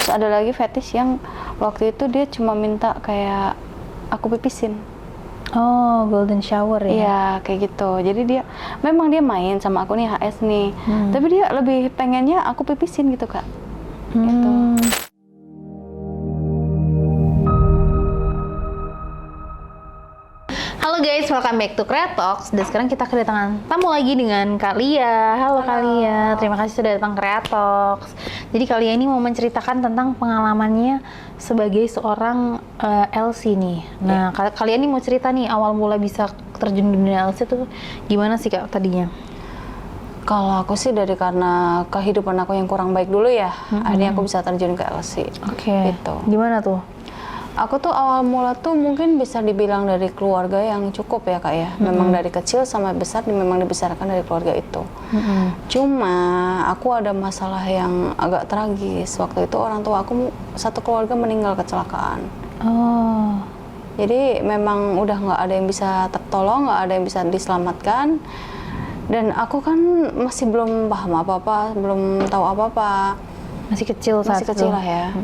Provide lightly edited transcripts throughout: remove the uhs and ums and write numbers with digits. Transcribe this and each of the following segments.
Terus ada lagi fetish yang waktu itu dia cuma minta kayak aku pipisin. Oh, golden shower ya? Iya, kayak gitu. Jadi dia memang dia main sama aku nih HS nih. Tapi dia lebih pengennya aku pipisin gitu, Kak. Gitu. Halo guys, welcome back to Kreatoks. Dan sekarang kita kedatangan tamu lagi dengan Kak Lia. Halo Kak Lia, terima kasih sudah datang ke Kreatoks. Jadi Kak Lia ini mau menceritakan tentang pengalamannya sebagai seorang LC nih. Nah, kalian ini mau cerita nih awal mula bisa terjun di dunia LC tuh gimana sih Kak tadinya? Kalau aku sih dari karena kehidupan aku yang kurang baik dulu ya, akhirnya aku bisa terjun ke LC. Oke. Gitu. Gimana tuh? Aku tuh awal mula tuh mungkin bisa dibilang dari keluarga yang cukup ya Kak ya. Memang dari kecil sampai besar memang dibesarkan dari keluarga itu. Cuma aku ada masalah yang agak tragis. Waktu itu orang tua aku satu keluarga meninggal kecelakaan. Oh. Jadi memang udah nggak ada yang bisa tertolong, nggak ada yang bisa diselamatkan. Dan aku kan masih belum paham apa-apa, belum tahu apa-apa. Masih kecil saat Masih kecil lah ya.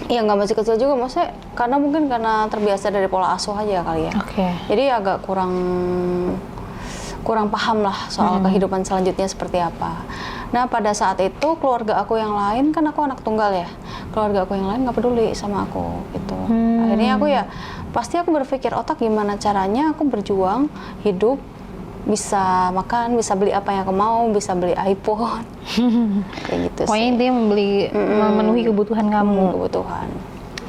Iya nggak masih kecil juga, maksudnya karena mungkin karena terbiasa dari pola asuh aja kali ya. Oke. Jadi agak kurang paham lah soal kehidupan selanjutnya seperti apa. Nah pada saat itu keluarga aku yang lain, kan aku anak tunggal ya, keluarga aku yang lain nggak peduli sama aku gitu. Akhirnya aku ya pasti aku berpikir otak gimana caranya aku berjuang hidup, bisa makan, bisa beli apa yang aku mau, bisa beli iPhone, kayak gitu sih. Pokoknya intinya memenuhi kebutuhan kamu. Kebutuhan.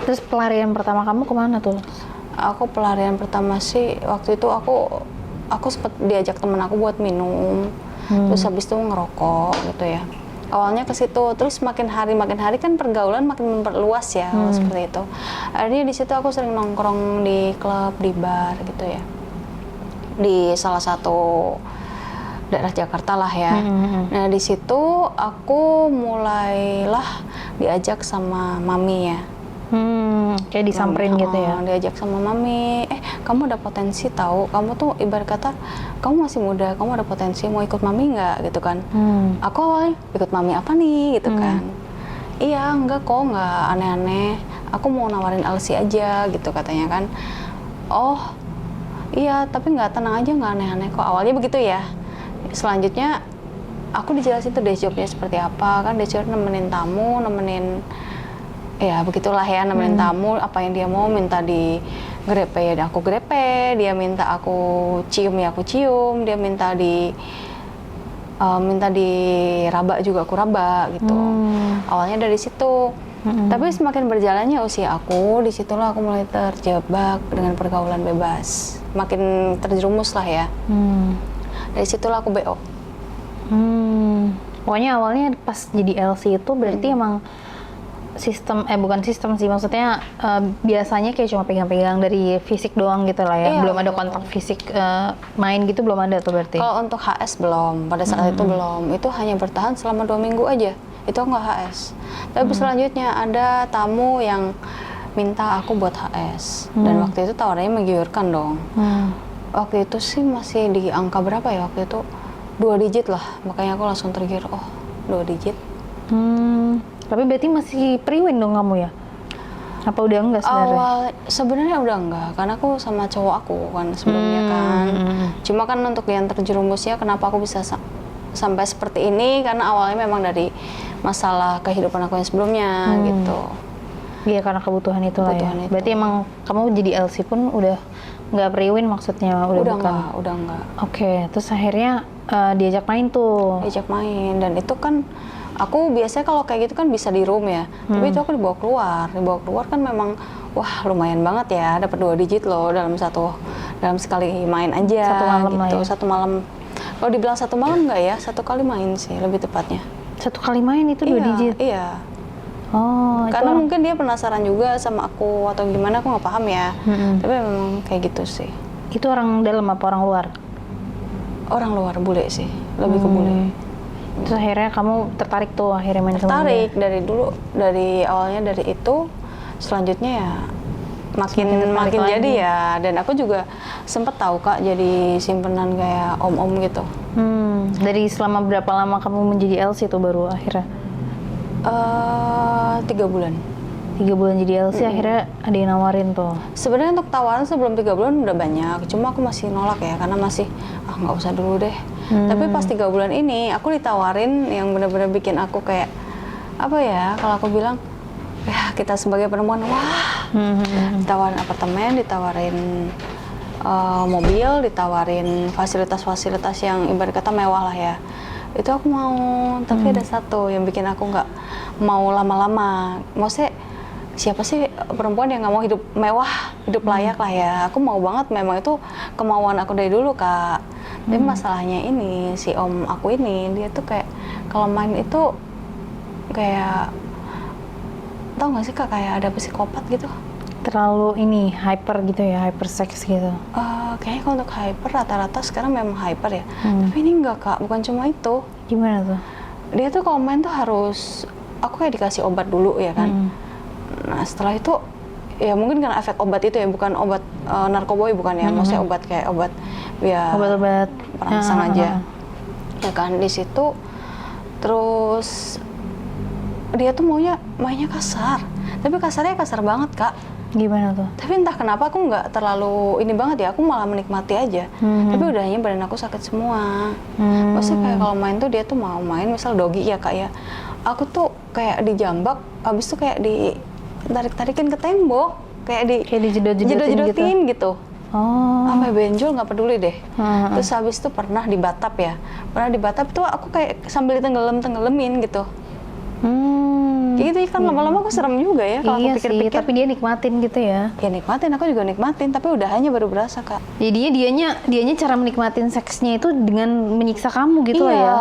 Terus pelarian pertama kamu kemana tuh? Aku pelarian pertama sih waktu itu aku sempat diajak temen aku buat minum, terus habis itu ngerokok gitu ya. Awalnya ke situ, terus makin hari kan pergaulan makin memperluas ya, seperti itu. Akhirnya di situ aku sering nongkrong di klub, di bar gitu ya. Di salah satu daerah Jakarta lah ya. Nah di situ aku mulailah diajak sama mami ya. Kayak disamperin gitu ya? Diajak sama mami, kamu ada potensi tahu, kamu tuh ibarat kata kamu masih muda, kamu ada potensi, mau ikut mami nggak gitu kan? Aku awalnya ikut mami apa nih gitu kan? Iya enggak kok, nggak aneh-aneh, aku mau nawarin LC aja gitu katanya kan. Oh iya, tapi nggak, tenang aja, nggak aneh-aneh kok. Awalnya begitu ya. Selanjutnya aku dijelasin tuh day jobnya seperti apa, kan day job nemenin tamu, nemenin ya begitulah ya, nemenin tamu, apa yang dia mau, minta di grepe ya aku grepe, dia minta aku cium ya aku cium, dia minta di raba juga aku raba gitu. Awalnya dari situ. Tapi semakin berjalannya usia aku, disitulah aku mulai terjebak dengan pergaulan bebas. Makin terjerumus lah ya. Dari situlah aku BO. Pokoknya awalnya pas jadi LC itu berarti emang bukan sistem sih, maksudnya biasanya kayak cuma pegang-pegang dari fisik doang gitu lah ya. Iya, belum ada kontak fisik main gitu, belum ada tuh berarti? Kalau untuk HS belum, pada saat itu belum. Itu hanya bertahan selama 2 minggu aja. Itu nggak HS. Tapi selanjutnya ada tamu yang minta aku buat HS. Dan waktu itu tawarannya menggiurkan dong. Waktu itu sih masih di angka berapa ya waktu itu? 2 digit lah. Makanya aku langsung tergiur, 2 digit. Tapi berarti masih pre-win dong kamu ya? Apa udah enggak sebenarnya? Sebenarnya udah enggak, karena aku sama cowok aku kan sebelumnya kan. Cuma kan untuk yang terjerumusnya, kenapa aku bisa sampai seperti ini, karena awalnya memang dari masalah kehidupan aku yang sebelumnya gitu. Iya, karena kebutuhan itu lah ya. Berarti emang kamu jadi LC pun udah nggak pre-win maksudnya? Udah enggak. Oke, terus akhirnya diajak main tuh? Diajak main, dan itu kan aku biasanya kalau kayak gitu kan bisa di room ya. Tapi itu aku dibawa keluar kan memang wah lumayan banget ya, dapat 2 digit loh dalam sekali main aja. Satu malam gitu. lah ya? Satu malam. Kalau dibilang satu malam enggak ya, 1 kali main sih lebih tepatnya. 1 kali main itu 2 digit? Iya. Oh, karena mungkin dia penasaran juga sama aku atau gimana, aku nggak paham ya. Tapi memang kayak gitu sih. Itu orang dalam apa orang luar? Orang luar, bule sih, lebih ke bule. Terus akhirnya kamu tertarik tuh akhirnya main sama dia? Dari awalnya dari itu, selanjutnya ya makin jadi ya. Dan aku juga sempet tahu Kak jadi simpenan kayak om-om gitu. Dari selama berapa lama kamu menjadi LC tuh baru akhirnya? 3 bulan. 3 bulan jadi LC akhirnya ada yang nawarin tuh. Sebenarnya untuk tawaran sebelum 3 bulan udah banyak, cuma aku masih nolak ya karena masih nggak usah dulu deh. Tapi pas 3 bulan ini aku ditawarin yang benar-benar bikin aku kayak apa ya, kalau aku bilang ya kita sebagai perempuan wah, ditawarin apartemen, ditawarin mobil, ditawarin fasilitas-fasilitas yang ibarat kata mewah lah ya. Itu aku mau, tapi ada satu yang bikin aku nggak mau lama-lama. Maksudnya siapa sih perempuan yang nggak mau hidup mewah, hidup layak lah ya. Aku mau banget, memang itu kemauan aku dari dulu Kak. Tapi masalahnya ini, si om aku ini, dia tuh kayak kalau main itu kayak, tau gak sih Kak, kayak ada psikopat gitu. Terlalu ini, hyper gitu ya, hyper sex gitu. Kayaknya kalau untuk hyper, rata-rata sekarang memang hyper ya. Tapi ini enggak Kak, bukan cuma itu. Gimana tuh? Dia tuh kalau main tuh harus, aku kayak dikasih obat dulu ya kan. Nah setelah itu ya mungkin karena efek obat itu ya, bukan obat narkoboy, bukan ya, maksudnya obat kayak obat ya obat-obat perangsang aja ya kan. Di situ terus dia tuh mainnya kasar, tapi kasarnya kasar banget Kak. Gimana tuh? Tapi entah kenapa aku nggak terlalu ini banget ya, aku malah menikmati aja. Tapi udahnya badan aku sakit semua. Maksudnya kayak kalau main tuh dia tuh mau main misal dogi ya Kak ya, aku tuh kayak dijambak, habis tuh kayak ditarik-tarikin ke tembok, kayak dijedot-jedotin gitu. Sampai benjol nggak peduli deh. Terus habis itu pernah di Batam ya, tuh aku kayak sambil ditenggelam-tenggelamin gitu. Gitu kan lama-lama aku serem juga ya kalau iya aku pikir-pikir. Sih, tapi dia nikmatin gitu ya. Ya nikmatin, aku juga nikmatin, tapi udahannya baru berasa Kak. Jadinya dianya cara menikmatin seksnya itu dengan menyiksa kamu gitu lah ya.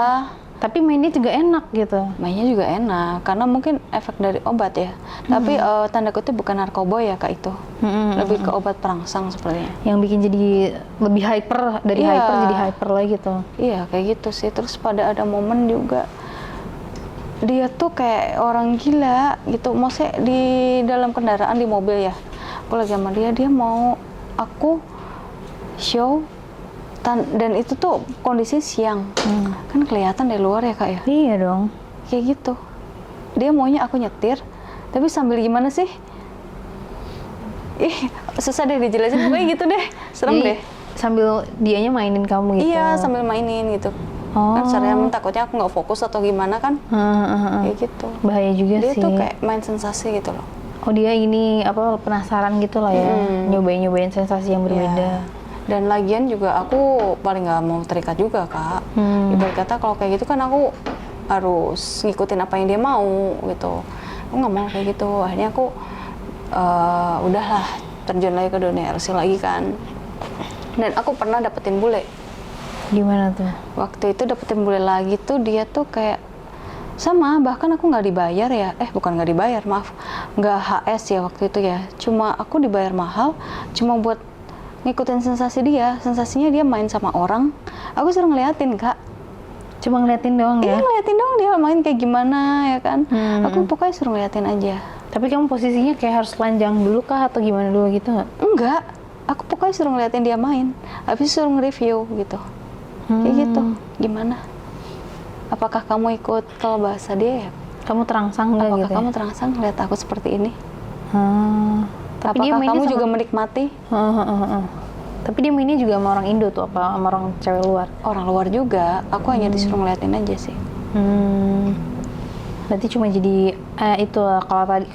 Tapi mainnya juga enak gitu. Mainnya juga enak, karena mungkin efek dari obat ya. Tapi tanda kutip bukan narkoba ya Kak itu. Lebih ke obat perangsang sepertinya. Yang bikin jadi lebih hyper, dari hyper jadi hyper lagi gitu. Iya kayak gitu sih. Terus pada ada momen juga dia tuh kayak orang gila gitu. Maksudnya di dalam kendaraan, di mobil ya, aku lagi sama dia mau aku show dan itu tuh kondisi siang. Kan kelihatan dari luar ya Kak ya. Iya dong. Kayak gitu. Dia maunya aku nyetir, tapi sambil gimana sih? Susah deh dijelasin, pokoknya gitu deh. Serem deh. Sambil dianya mainin kamu gitu. Iya, sambil mainin gitu. Kan sebenarnya takutnya aku nggak fokus atau gimana kan. Kayak gitu. Bahaya juga dia sih. Dia tuh kayak main sensasi gitu loh. Oh dia ini apa, penasaran gitu lah ya. Nyobain sensasi yang berbeda. Dan lagian juga aku paling nggak mau terikat juga Kak. Ibarat kata kalau kayak gitu kan aku harus ngikutin apa yang dia mau gitu. Aku nggak mau kayak gitu. Akhirnya aku udahlah terjun lagi ke dunia RC lagi kan. Dan aku pernah dapetin bule. Gimana tuh? Waktu itu dapetin bule lagi tuh, dia tuh kayak sama, bahkan aku nggak dibayar ya. Bukan nggak dibayar, maaf, nggak HS ya waktu itu ya. Cuma aku dibayar mahal, cuma buat ngikutin sensasi dia. Sensasinya dia main sama orang, aku suruh ngeliatin Kak. Cuma ngeliatin doang ya? Iya, ngeliatin doang dia main kayak gimana ya kan. Aku pokoknya suruh ngeliatin aja. Tapi kamu posisinya kayak harus telanjang dulu kah atau gimana dulu gitu nggak? Enggak, aku pokoknya suruh ngeliatin dia main, habis suruh nge-review gitu. Kayak gitu, gimana? Apakah kamu ikut kalau bahasa dia ya? Kamu terangsang nggak gitu? Apakah kamu terangsang lihat aku seperti ini? Tapi apakah dia kamu sama... juga menikmati? Tapi dia mainnya juga sama orang Indo tuh, apa sama orang cewek luar? Orang luar juga, aku hanya disuruh ngeliatin aja sih. Berarti cuma jadi itu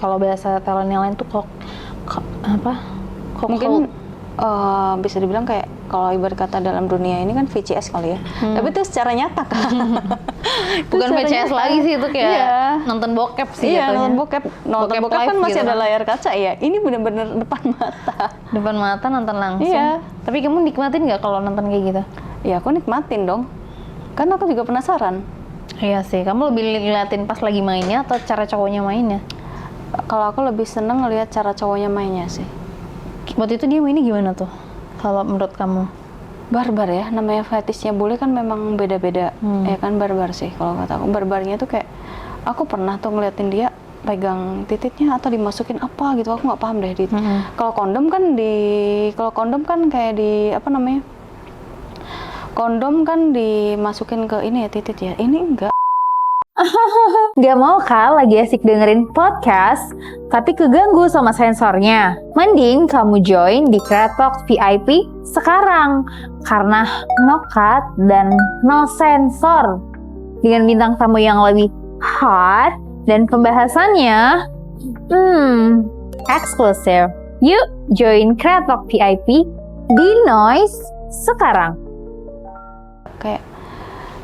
kalau bahasa talent yang lain tuh mungkin bisa dibilang kayak kalau ibarat kata dalam dunia ini kan VCS kali ya. Tapi itu secara nyata kan. Bukan VCS lagi sih, itu kayak nonton bokep sih. Iya, nonton bokep kan masih gitu ada layar kaca ya. Ini bener-bener depan mata. Depan mata nonton langsung. Iya. Tapi kamu nikmatin nggak kalau nonton kayak gitu? Ya aku nikmatin dong. Kan aku juga penasaran. Iya sih. Kamu lebih ngeliatin pas lagi mainnya atau cara cowoknya mainnya? Kalau aku lebih seneng ngeliat cara cowoknya mainnya sih. Waktu itu dia mainnya gimana tuh? Kalau menurut kamu? Barbar ya, namanya fetishnya bule kan memang beda-beda. Ya kan, barbar sih kalau kata aku. Barbarnya tuh kayak, aku pernah tuh ngeliatin dia pegang titiknya atau dimasukin apa gitu, aku nggak paham deh. Kalau kondom kan kayak di apa namanya? Kondom kan dimasukin ke ini ya, titik ya. Ini enggak. Gak mau kah lagi asik dengerin podcast, tapi keganggu sama sensornya? Mending kamu join di Kreatoks VIP sekarang, karena no cut dan no sensor. Dengan bintang tamu yang lebih hot dan pembahasannya, eksklusif. Yuk join Kreatoks VIP di Noise sekarang. Kayak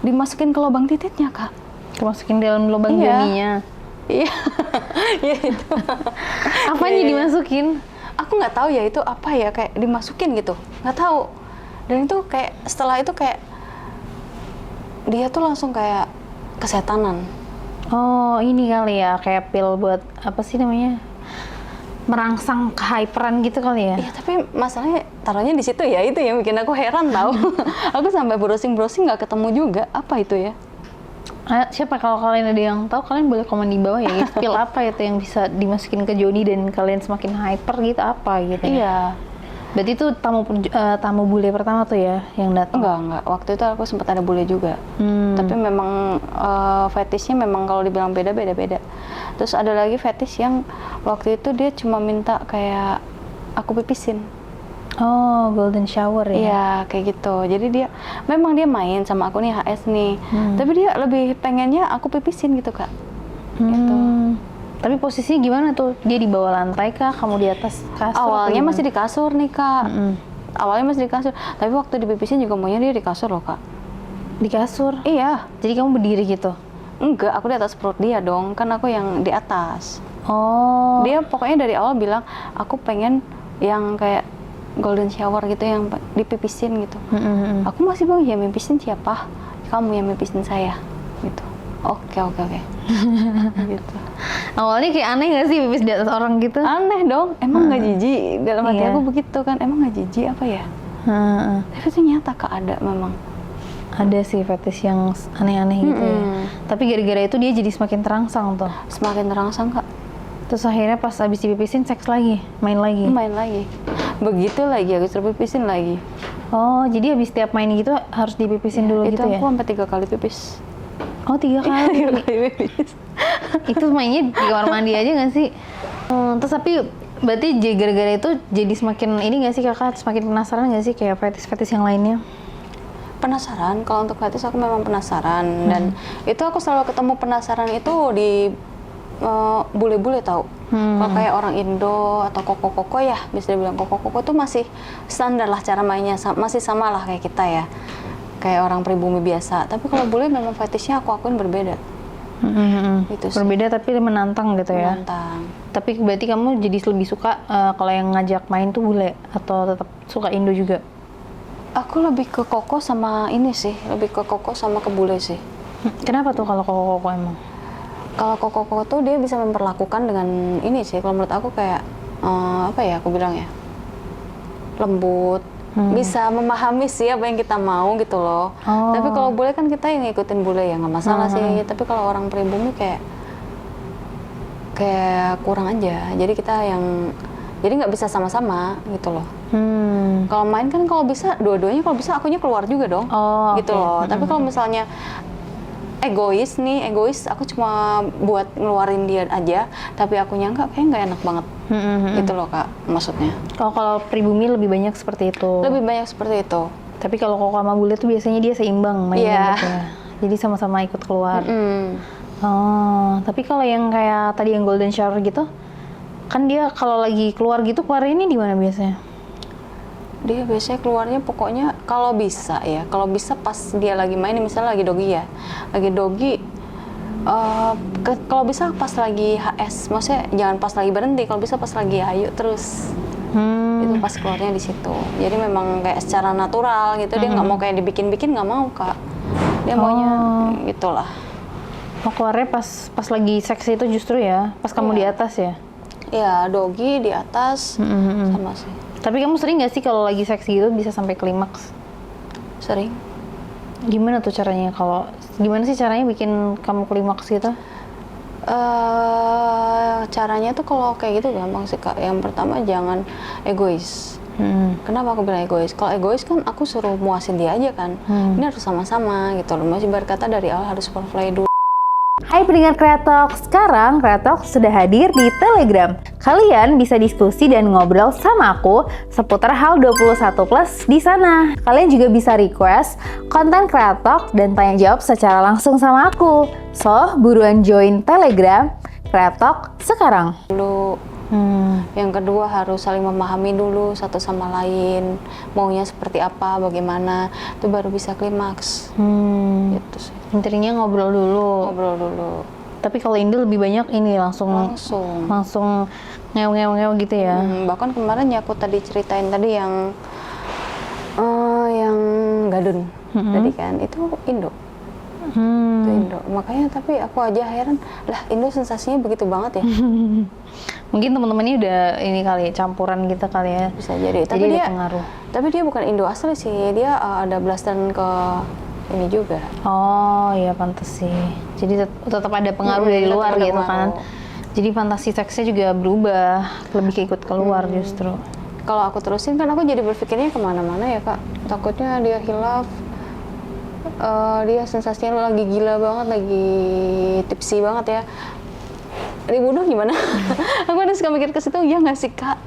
dimasukin ke lubang titiknya, Kak. Masukin dalam lubang joninya. Iya. Iya itu. Apanya dimasukin? Aku nggak tahu ya itu apa ya, kayak dimasukin gitu. Nggak tahu. Dan itu kayak setelah itu kayak dia tuh langsung kayak kesetanan. Oh, ini kali ya, kayak pil buat apa sih namanya? Merangsang kehyperan gitu kali ya? Iya, tapi masalahnya taruhnya di situ ya, itu yang bikin aku heran tahu. Aku sampai browsing nggak ketemu juga apa itu ya. Siapa kalau kalian ada yang tahu, kalian boleh komen di bawah ya. Pil apa itu yang bisa dimasukin ke Joni dan kalian semakin hyper gitu, apa gitu ya? Iya. Berarti itu tamu bule pertama tuh ya yang datang? Enggak. Waktu itu aku sempat ada bule juga. Tapi memang fetishnya memang kalau dibilang beda-beda. Terus ada lagi fetish yang waktu itu dia cuma minta kayak aku pipisin. Oh, golden shower ya? Iya, kayak gitu. Jadi dia memang dia main sama aku nih HS nih. Tapi dia lebih pengennya aku pipisin gitu, Kak. Gitu. Tapi posisinya gimana tuh? Dia di bawah lantai kah? Kamu di atas kasur? Awalnya masih di kasur nih, Kak. Awalnya masih di kasur. Tapi waktu dipipisin juga maunya dia di kasur loh, Kak. Di kasur? Iya. Jadi kamu berdiri gitu? Enggak, aku di atas perut dia dong. Kan aku yang di atas. Oh. Dia pokoknya dari awal bilang, aku pengen yang kayak golden shower gitu, yang dipipisin gitu. Aku masih bilang, ya mipisin siapa? Kamu yang mipisin saya gitu. Oke. Gitu. Awalnya kayak aneh gak sih pipis di atas orang gitu? Aneh dong, emang nggak jijik? Dalam hati aku begitu kan, emang nggak jijik apa ya? Tapi ternyata Kak ada memang. Ada sih fetish yang aneh-aneh gitu ya. Tapi gara-gara itu dia jadi semakin terangsang tuh. Semakin terangsang, Kak. Terus akhirnya pas abis dipipisin seks lagi, main lagi. Begitu lagi, aku suruh pipisin lagi. Oh, jadi abis tiap main gitu harus dipipisin dulu itu gitu ya? Itu aku sampai 3 kali pipis. Oh, 3 kali? 3 kali pipis. Itu mainnya di kamar mandi aja nggak sih? Terus tapi berarti gara-gara itu jadi semakin ini nggak sih kakak? Semakin penasaran nggak sih kayak fetish-fetish yang lainnya? Penasaran, kalau untuk fetish aku memang penasaran. Dan itu aku selalu ketemu penasaran itu di bule-bule tahu. Kalau kayak orang Indo atau koko-koko ya, bisa dibilang koko-koko tuh masih standar lah cara mainnya, masih sama lah kayak kita ya, kayak orang pribumi biasa. Tapi kalau bule memang fetishnya aku akuin berbeda. Gitu sih. Berbeda tapi menantang gitu ya. Menantang. Tapi berarti kamu jadi lebih suka kalau yang ngajak main tuh bule atau tetap suka Indo juga? Aku lebih ke koko sama ini sih, lebih ke koko sama ke bule sih. Kenapa tuh kalau koko-koko emang? Kalau koko-koko tuh dia bisa memperlakukan dengan ini sih, kalau menurut aku kayak apa ya aku bilang ya, lembut, bisa memahami sih apa yang kita mau gitu loh. Tapi kalau bule kan kita yang ngikutin bule ya nggak masalah sih. Tapi kalau orang pribumi kayak kurang aja. Jadi kita yang nggak bisa sama-sama gitu loh. Kalau main kan kalau bisa dua-duanya, kalau bisa akunya keluar juga dong. Gitu loh. Tapi kalau misalnya egois, aku cuma buat ngeluarin dia aja, tapi akunya kayak nggak enak banget. Gitu loh Kak, maksudnya. Kalau pribumi lebih banyak seperti itu? Lebih banyak seperti itu. Tapi kalau koko sama bule tuh biasanya dia seimbang mainnya gitu ya? Jadi sama-sama ikut keluar? Oh, tapi kalau yang kayak tadi yang golden shower gitu, kan dia kalau lagi keluar gitu, keluar ini di mana biasanya? Dia biasanya keluarnya pokoknya kalau bisa pas dia lagi main, misalnya lagi dogi ya, kalau bisa pas lagi HS, maksudnya jangan pas lagi berhenti, kalau bisa pas lagi ayo terus. Itu pas keluarnya di situ. Jadi memang kayak secara natural gitu, dia nggak mau kayak dibikin-bikin, nggak mau Kak. Dia maunya gitulah. Oh, keluarnya pas lagi seks itu justru ya, pas kamu di atas ya? Iya, dogi di atas sama sih. Tapi kamu sering nggak sih kalau lagi seks gitu bisa sampai klimaks? Sering. Gimana tuh caranya? Gimana sih caranya bikin kamu klimaks gitu? Caranya tuh kalau kayak gitu gampang sih Kak. Yang pertama jangan egois. Kenapa aku bilang egois? Kalau egois kan aku suruh muasin dia aja kan. Ini harus sama-sama gitu loh. Masih berkata dari awal harus foreplay dulu. Hai pendengar Kreatok, sekarang Kreatok sudah hadir di Telegram. Kalian bisa diskusi dan ngobrol sama aku seputar hal 21 plus di sana. Kalian juga bisa request konten Kreatok dan tanya jawab secara langsung sama aku. So, buruan join Telegram Kreatok sekarang. Dulu yang kedua harus saling memahami dulu satu sama lain, maunya seperti apa, bagaimana, itu baru bisa klimaks. Gitu sih. Intinya ngobrol dulu. Ngobrol dulu. Tapi kalau Indo lebih banyak ini langsung ngew gitu ya. Bahkan kemarin ya aku tadi ceritain tadi yang gadun tadi kan itu Indo. Itu Indo. Makanya tapi aku aja heran, lah Indo sensasinya begitu banget ya. Mungkin teman-temannya udah ini kali campuran gitu kali ya. Bisa jadi. Jadi ada pengaruh. Tapi dia bukan Indo asli sih. Dia ada belasan ke ini juga. Oh iya pantas sih. Jadi tetap ada pengaruh dari luar gitu kan. Jadi fantasi seksnya juga berubah, lebih ikut keluar justru. Kalau aku terusin kan aku jadi berpikirnya kemana-mana ya kak. Takutnya dia hilaf. Dia sensasinya lagi gila banget, lagi tipsi banget ya. Dibunuh gimana? Aku ada suka mikir ke situ, ya nggak sih kak?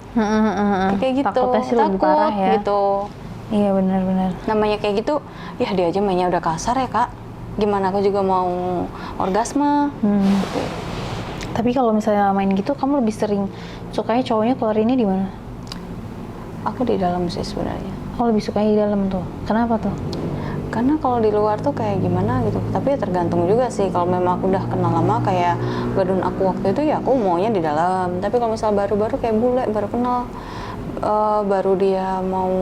Kayak gitu. Takutnya sih lebih parah ya. Gitu. Iya benar-benar. Namanya kayak gitu, ya dia aja mainnya udah kasar ya kak. Gimana aku juga mau orgasme. Gitu. Tapi kalau misalnya main gitu, kamu lebih sering sukanya cowoknya keluarinnya di mana? Aku di dalam sih sebenarnya. Oh lebih sukanya di dalam tuh. Kenapa tuh? Karena kalau di luar tuh kayak gimana gitu. Tapi tergantung juga sih. Kalau memang aku udah kenal lama kayak gadun aku waktu itu ya aku maunya di dalam. Tapi kalau misal baru-baru kayak bule, baru kenal, baru dia mau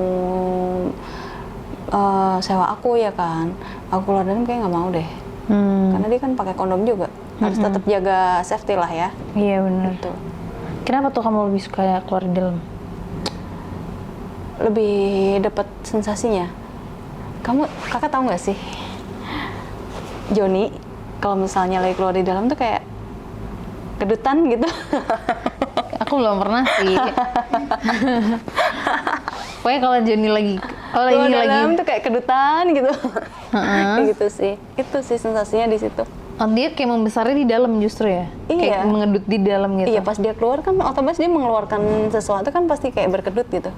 sewa aku ya kan, aku keluar dalam kayak nggak mau deh. Karena dia kan pakai kondom juga, harus tetap jaga safety lah ya. Iya benar. Gitu. Kenapa tuh kamu lebih suka keluar di dalam? Lebih dapat sensasinya. Kakak tahu nggak sih, Joni kalau misalnya lagi keluar di dalam tuh kayak kedutan gitu. Aku belum pernah sih. Pokoknya kalau Joni lagi, Keluar dalam tuh kayak kedutan gitu. Kayak gitu sih. Itu sih sensasinya di situ. Oh, dia kayak membesarnya di dalam justru ya? Iya. Kayak mengedut di dalam gitu? Iya, pas dia keluar kan otomatis dia mengeluarkan sesuatu kan pasti kayak berkedut gitu.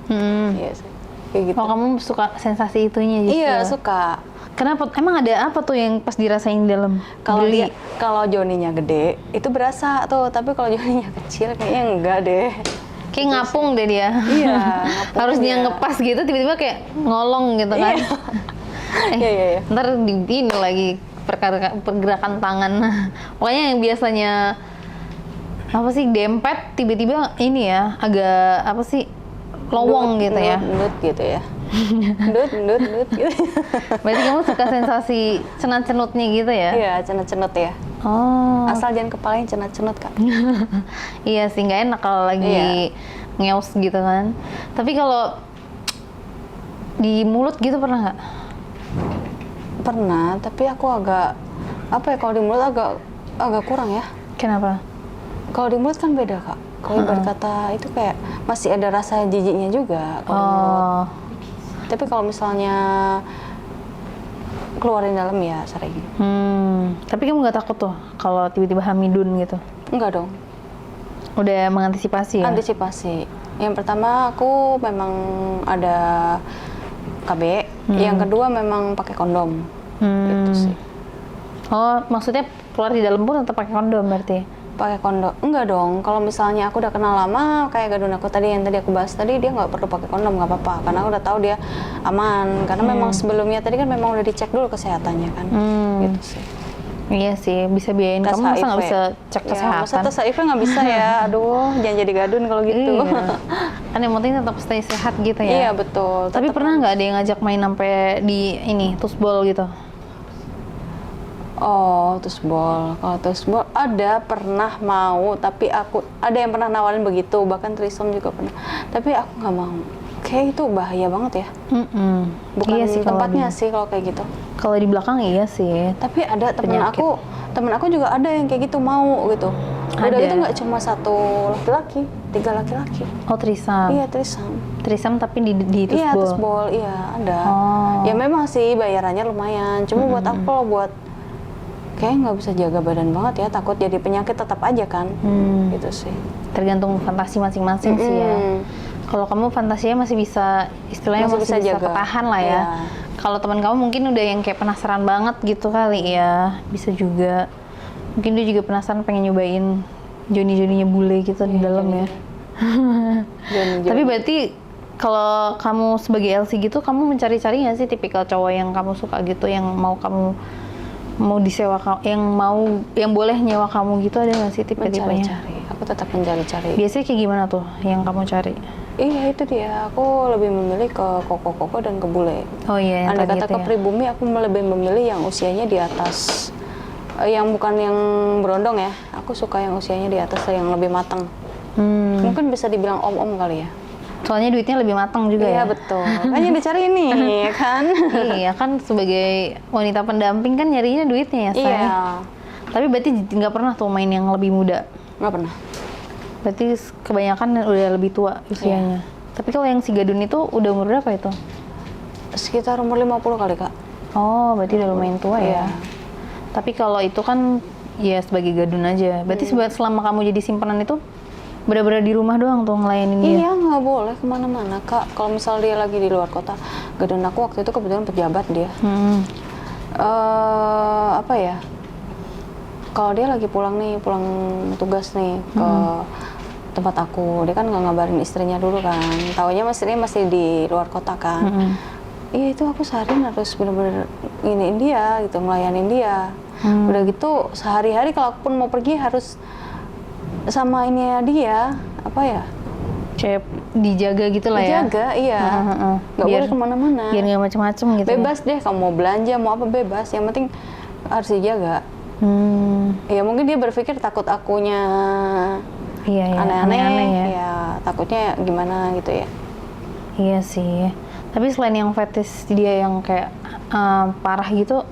Iya sih. Kayak gitu. Oh, kamu suka sensasi itunya justru? Iya, suka. Kenapa? Emang ada apa tuh yang pas dirasain di dalam? Kalau Joninya gede, itu berasa tuh. Tapi kalau Joninya kecil kayaknya enggak deh. Kayak ngapung deh dia. Iya. Harus dia ngepas gitu, tiba-tiba kayak ngolong gitu kan. Iya. Ntar ini lagi pergerakan tangan. Pokoknya yang biasanya apa sih dempet, tiba-tiba ini ya agak apa sih lowong gitu ya. Ndut gitu ya. Ndut gitu. Berarti kamu suka sensasi cenat-cenutnya gitu ya? Iya, cenut-cenut ya. Oh. Asal jangan kepalanya cenut-cenut kak. Iya sih, nggak enak kalau lagi ngeus gitu kan. Tapi kalau di mulut gitu pernah nggak? Pernah, tapi aku agak kalau di mulut agak kurang ya. Kenapa? Kalau di mulut kan beda kak. Kalau berkata itu kayak masih ada rasa jijiknya juga kalau di mulut. Tapi kalau misalnya keluarin dalam ya sering. Tapi kamu nggak takut tuh kalau tiba-tiba hamidun gitu? Enggak dong. Udah mengantisipasi ya? Antisipasi. Yang pertama aku memang ada KB. Yang kedua memang pakai kondom. Gitu sih. Oh, maksudnya keluar di dalam pun tetap pakai kondom berarti? Pakai kondom? Enggak dong. Kalau misalnya aku udah kenal lama, kayak gadun aku tadi yang tadi aku bahas tadi, dia nggak perlu pakai kondom, nggak apa-apa. Karena aku udah tahu dia aman. Karena memang sebelumnya tadi kan memang udah dicek dulu kesehatannya kan. Gitu sih. Iya sih, bisa biayain. Kamu masa nggak bisa cek kesehatan? Masa tes HIV nggak bisa ya? Aduh, jangan jadi gadun kalau gitu. Iya. Kan yang penting tetap stay sehat gitu ya? Iya, betul. Tapi pernah nggak ada yang ngajak main sampai di ini, tusbol gitu? Oh, tusbol. Kalau tusbol ada pernah mau, tapi ada yang pernah nawarin begitu, bahkan threesome juga pernah. Tapi aku nggak mau. Kayak itu bahaya banget ya. Bukan iya sih, tempatnya sih kalau kayak gitu. Kalau di belakang iya sih. Tapi ada temen aku juga ada yang kayak gitu mau gitu. Udah gitu nggak cuma satu laki-laki, 3 laki-laki. Oh, threesome. Iya, threesome. Threesome tapi di tusbol. Iya, tusbol, iya ada. Oh. Ya memang sih bayarannya lumayan. Cuma buat aku kalau buat kayak nggak bisa jaga badan banget ya, takut jadi penyakit tetap aja kan. Gitu sih. Tergantung fantasi masing-masing sih ya. Kalau kamu fantasinya masih bisa, istilahnya masih bisa jaga. ketahan lah ya. Kalau teman kamu mungkin udah yang kayak penasaran banget gitu kali ya, bisa juga. Mungkin dia juga penasaran pengen nyobain Joni-Joninya bule gitu di dalam ya. Tapi berarti kalau kamu sebagai LC gitu, kamu mencari-cari nggak sih tipikal cowok yang kamu suka gitu, yang mau disewa, yang boleh nyewa kamu gitu, ada nggak sih tipe-tipenya? Mencari-cari, aku tetap mencari-cari. Biasanya kayak gimana tuh yang kamu cari? Iya itu dia, aku lebih memilih ke koko-koko dan ke bule. Oh iya, yang andai tadi kata itu ke ya. pribumi, aku lebih memilih yang usianya di atas, yang bukan yang berondong ya. Aku suka yang usianya di atas, yang lebih matang. Mungkin bisa dibilang om-om kali ya. Soalnya duitnya lebih matang juga ya? Iya betul, kan yang dicari ini ya kan. Iya kan, sebagai wanita pendamping kan nyarinya duitnya ya, say. Iya. Tapi berarti nggak pernah tuh main yang lebih muda? Nggak pernah. Berarti kebanyakan udah lebih tua usianya. Tapi kalau yang si Gadun itu udah umur berapa itu? Sekitar umur 50 kali kak. Oh, berarti udah lumayan tua ya. Iya. Tapi kalau itu kan ya sebagai Gadun aja. Berarti selama kamu jadi simpanan itu benar-benar di rumah doang tuh ngelayanin dia? Iya, nggak boleh kemana-mana kak. Kalau misal dia lagi di luar kota, Gadun aku waktu itu kebetulan pejabat dia. Apa ya? Kalau dia lagi pulang tugas nih ke tempat aku, dia kan nggak ngabarin istrinya dulu kan. Taunya istrinya masih di luar kota kan. Iya itu aku seharian harus bener-bener iniin dia gitu, ngelayanin dia. Udah gitu sehari-hari kalau aku pun mau pergi harus sama ini dia, apa ya? Kayak dijaga gitu lah ya? Dijaga, iya. Nggak boleh kemana-mana. Biar nggak macem-macem gitu. Bebas deh, kamu mau belanja, mau apa bebas. Yang penting harus dijaga. Ya mungkin dia berpikir takut akunya aneh-aneh ya, takutnya gimana gitu ya. Iya sih. Tapi selain yang fetish dia yang kayak parah gitu,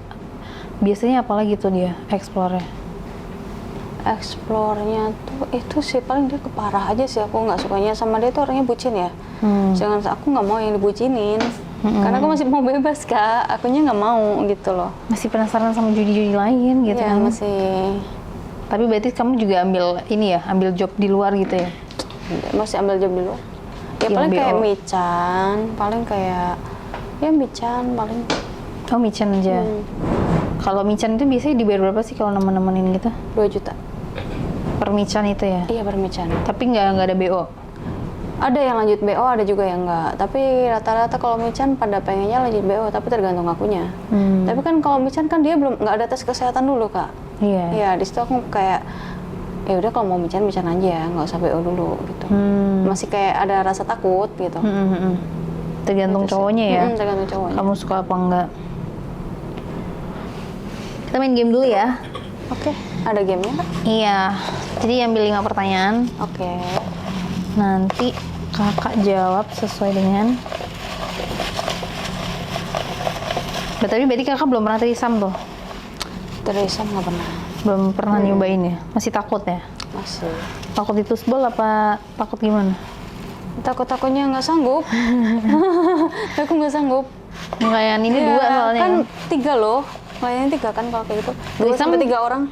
biasanya apalagi tuh dia explore-nya? Explore-nya tuh itu sih paling dia keparah aja sih, aku nggak sukanya sama dia tuh orangnya bucin ya. Jangan, aku nggak mau yang dibucinin. Karena aku masih mau bebas kak, akunya nggak mau gitu loh. Masih penasaran sama judi-judi lain gitu ya, kan? Masih. Tapi berarti kamu juga ambil job di luar gitu ya? Masih ambil job di luar. Ya Yang paling BO. kayak mican, paling kayak ya mican paling. Oh mican aja. Kalau mican itu biasanya dibayar berapa sih kalau nemenin gitu? 2 juta. Per mican itu ya? Iya per mican. Tapi nggak ada BO? Ada yang lanjut BO, ada juga yang enggak. Tapi rata-rata kalau mican pada pengennya lanjut BO, tapi tergantung akunya. Tapi kan kalau mican kan dia nggak ada tes kesehatan dulu kak. Iya. Iya, di situ aku kayak ya udah kalau mau mican aja, nggak usah BO dulu gitu. Masih kayak ada rasa takut gitu. Tergantung Gitu cowoknya sih. ya? Tergantung cowoknya. Kamu suka apa enggak? Kita main game dulu ya. Oke, ada gamenya kak? Iya. Jadi ambil 5 pertanyaan. Oke. Nanti kakak jawab sesuai dengan. Tapi berarti kakak belum pernah trisam tuh? Trisam nggak pernah. Belum pernah nyobain ya? Masih takut ya? Masih. Takut ditusbol apa takut gimana? Takut-takutnya nggak sanggup. Aku nggak sanggup. Kayak ini Ya, 2 soalnya. kan 3 loh. Kayaknya 3 kan kalau kayak gitu. 2 Trisam sampai 3 orang.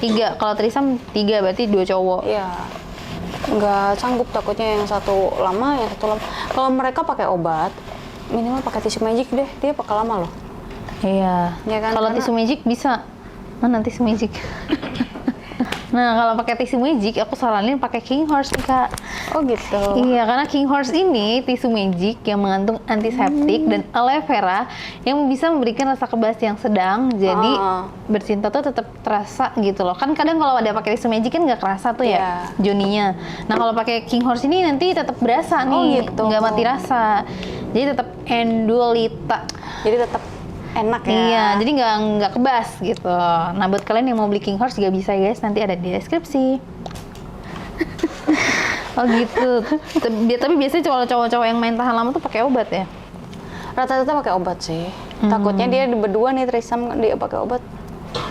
3. Kalau trisam 3 berarti 2 cowok. Iya. Nggak sanggup, takutnya yang satu lama, yang satu lama. Kalau mereka pakai obat, minimal pakai tisu magic deh. Dia pakai lama loh. Iya. Ya kan, Kalau karena- tisu magic bisa. Mana tisu magic? Nah, kalau pakai tisu magic, aku saranin pakai King Horse nih, Kak. Oh gitu. Iya, karena King Horse ini tisu magic yang mengandung antiseptik dan aloe vera yang bisa memberikan rasa kebas yang sedang. Jadi bercinta tuh tetap terasa gitu loh. Kan kadang kalau ada pakai tisu magic kan nggak kerasa tuh ya joninya. Nah, kalau pakai King Horse ini nanti tetap berasa nih, gitu. nggak mati rasa. Jadi tetap endulita. Jadi tetap enak ya. Iya, jadi nggak kebas gitu. Nah, buat kalian yang mau beli King Horse juga bisa guys, nanti ada di deskripsi. Oh gitu. Tapi biasanya cowok-cowok yang main tahan lama tuh pakai obat ya? Rata-rata pakai obat sih. Takutnya dia berdua nih trisam dia pakai obat.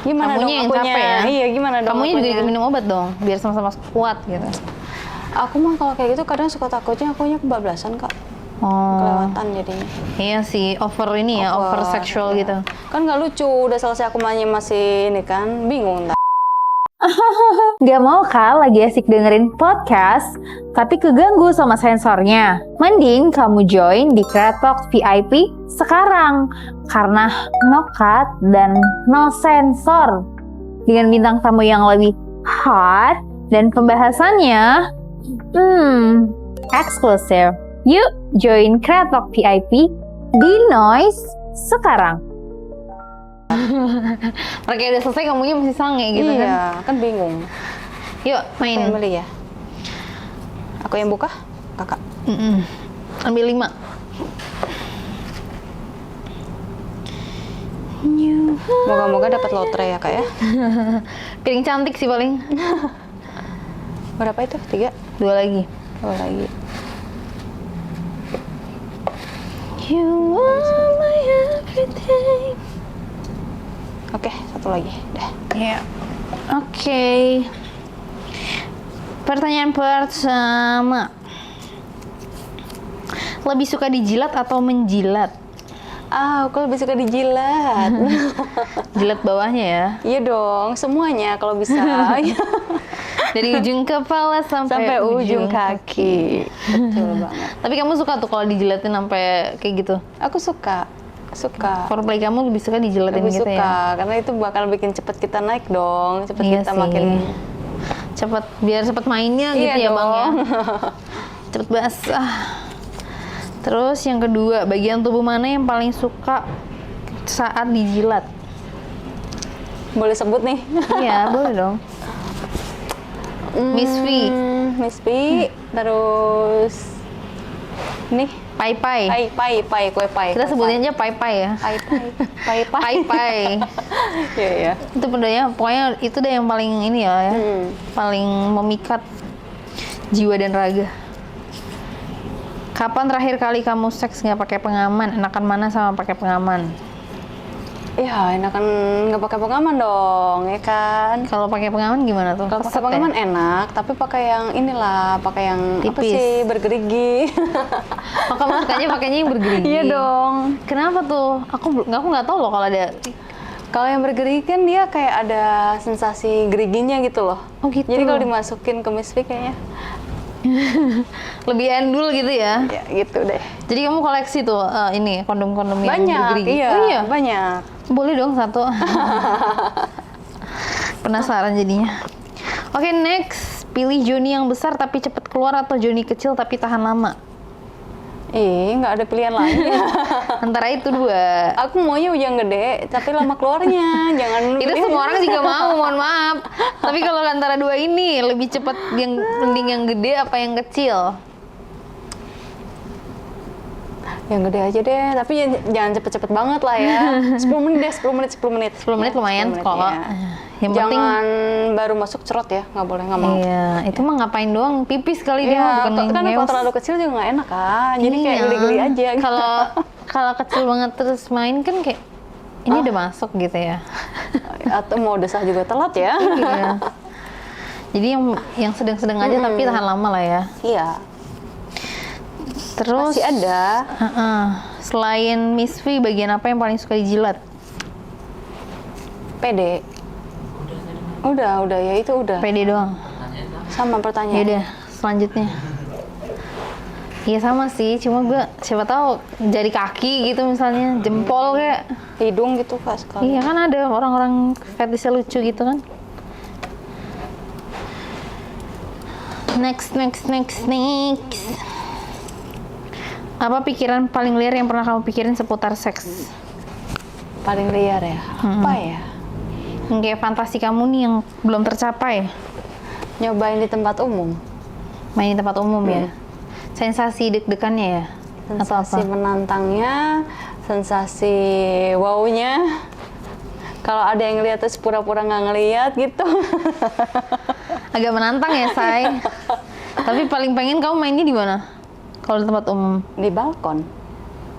Gimana Kamunya dong yang akunya? capek ya? Iya, gimana dong Kamunya juga akunya? minum obat dong, biar sama-sama kuat gitu. Aku mah kalau kayak gitu kadang suka takutnya akunya kebablasan kak. kelewatan jadinya. Iya sih, over ini ya, over sexual gitu. Kan nggak lucu, udah selesai aku masih ini kan, bingung ntar. Gak mau kan lagi asik dengerin podcast, tapi keganggu sama sensornya? Mending kamu join di Kreatoks VIP sekarang, karena no cut dan no sensor. Dengan bintang tamu yang lebih hot dan pembahasannya, eksklusif. Yuk join Kreatoks VIP di Noise sekarang. Mereka udah selesai, kamunya masih sange gitu kan? Iya, kan bingung. Yuk main. Yang beli ya? Aku yang buka? Kakak? Ambil 5. Moga-moga dapat lotre ya kak ya. Piring cantik sih paling. Berapa itu? 3? 2 lagi. 2 lagi. You are my everything. Oke, 1 lagi. Dah. Ya. Oke. Pertanyaan pertama. Lebih suka dijilat atau menjilat? Aku lebih suka dijilat. Jilat bawahnya ya. Iya dong, semuanya kalau bisa. Dari ujung kepala sampai ujung kaki. Betul banget. Tapi kamu suka tuh kalau dijilatin sampai kayak gitu? Aku suka. Foreplay kamu lebih suka dijilatin lebih gitu suka, ya? karena itu bakal bikin cepet kita naik dong. Cepet Iya kita sih. makin cepet, biar cepet mainnya gitu ya dong. bang ya. Cepet basah. Terus yang kedua, bagian tubuh mana yang paling suka saat dijilat? Boleh sebut nih. Iya, boleh dong. Miss V. Miss V, terus nih Pai. pai kue pai. Kita sebutin aja Pai ya. Pai. Iya. Itu pokoknya itu deh yang paling ini ya. Paling memikat jiwa dan raga. Kapan terakhir kali kamu seks nggak pakai pengaman? Enakan mana sama pakai pengaman? Ya, enakan nggak pakai pengaman dong, ya kan? Kalau pakai pengaman gimana tuh? Kalau pakai pengaman enak, tapi pakai yang inilah, pakai yang apa tipis. sih, bergerigi. Oh, kamu sukanya pakainya yang bergerigi? Iya dong. Kenapa tuh? Aku nggak tahu loh kalau ada. Kalau yang bergerigi kan dia kayak ada sensasi geriginya gitu loh. Oh gitu. Jadi kalau dimasukin ke Miss V kayaknya lebih endul gitu ya? ya gitu deh. Jadi kamu koleksi tuh ini kondom-kondom yang Banyak, bergerigi? iya, Oh, iya. banyak. Boleh dong 1. Penasaran jadinya. Oke, next. Pilih Joni yang besar tapi cepat keluar atau Joni kecil tapi tahan lama? Nggak ada pilihan lain. Antara itu 2. Aku maunya yang gede, tapi lama keluarnya. Jangan. Itu semua orang juga mau, mohon maaf. Tapi kalau antara 2 ini, lebih cepat mending yang gede apa yang kecil? Yang gede aja deh, tapi jangan cepet-cepet banget lah ya. 10 menit deh, 10 menit. 10 menit lumayan 10 menit, kok. ya. Yang penting jangan baru masuk cerot ya, nggak boleh, nggak mau. iya, itu mah ngapain doang, pipis kali dia Iya, bukan kan ngeus. kalau terlalu kecil juga nggak enak kan. Jadi kayak Iya. geli-geli aja. Gitu. Kalau kecil banget terus main kan kayak ini udah masuk gitu ya. Atau mau desah juga telat ya. Iya. Jadi yang sedang-sedang aja tapi tahan lama lah ya. Iya. Terus Masih ada. Selain Miss V, bagian apa yang paling suka dijilat? PD. Udah ya itu udah. PD doang. Sama pertanyaan. Yaudah, selanjutnya. Iya sama sih, cuma gue siapa tahu jari kaki gitu misalnya, jempol kayak. Hidung gitu Kak sekali. Iya kan ada orang-orang fetishnya lucu gitu kan. Next. Apa pikiran paling liar yang pernah kamu pikirin seputar seks? Paling liar ya. Apa ya? Yang kayak fantasi kamu nih yang belum tercapai. Nyobain di tempat umum. Main di tempat umum ya. Sensasi deg-degannya ya. Atau Sensasi apa? menantangnya, sensasi wow-nya. Kalau ada yang ngeliat terus pura-pura nggak ngeliat gitu. Agak menantang ya, Say. Tapi paling pengen kamu mainnya di mana? Kalau di tempat umum? Di balkon.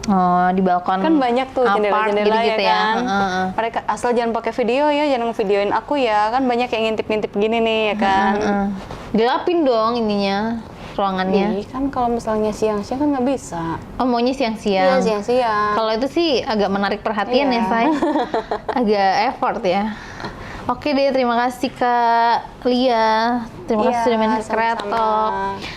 Oh, di balkon. Kan banyak tuh apart jendela-jendela gitu-gitu ya kan. Heeh. Mereka asal jangan pakai video ya, jangan ngevideoin aku ya. Kan banyak yang ngintip-ngintip gini nih ya kan. Gelapin dong ininya. ruangannya. Kan kalau misalnya siang-siang kan nggak bisa. Oh, maunya Iya, siang-siang. siang-siang. Kalau itu sih agak menarik perhatian Iya. ya, Say. Agak effort ya. Oke deh, terima kasih Kak Lia. Terima kasih Iya, sudah main ke sama-sama. Kreatok.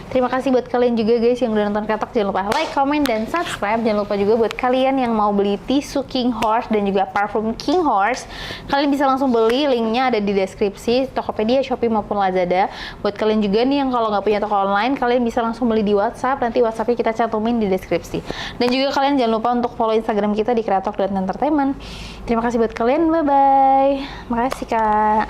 Terima kasih buat kalian juga guys yang udah nonton Kreatok. Jangan lupa like, comment, dan subscribe. Jangan lupa juga buat kalian yang mau beli tisu King Horse dan juga parfum King Horse. Kalian bisa langsung beli, linknya ada di deskripsi Tokopedia, Shopee maupun Lazada. Buat kalian juga nih yang kalau nggak punya toko online, kalian bisa langsung beli di WhatsApp. Nanti WhatsAppnya kita cantumin di deskripsi. Dan juga kalian jangan lupa untuk follow Instagram kita di kreatok.entertainment. Terima kasih buat kalian, bye-bye. Makasih Kak.